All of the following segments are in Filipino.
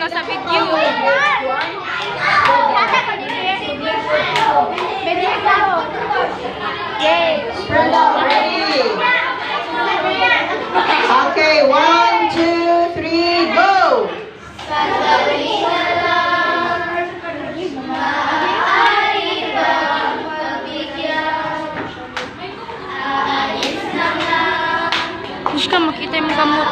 sa video. Yay! Ready? Okay, 1, 2, 3, go! Gusto ka makita yung gamot.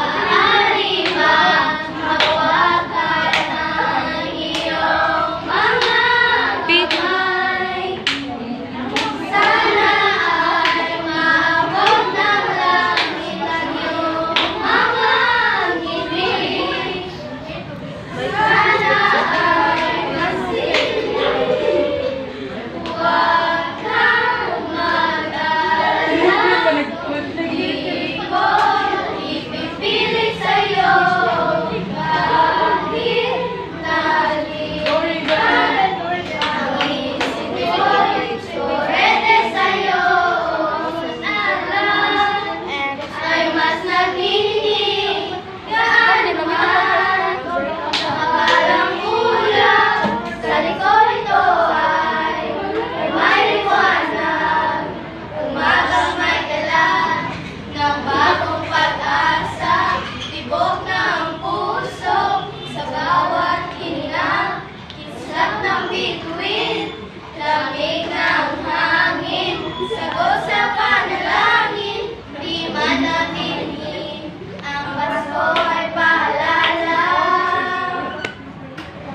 Lamig ng hangin, sagot sa panalangin, di man natinhin, ang Pasko ay paalala,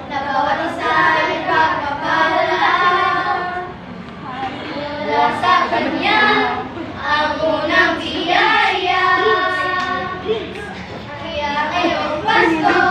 na bawat isa ay pagpapala, mula sa Kanya, ang unang biyaya, kaya ngayong Pasko,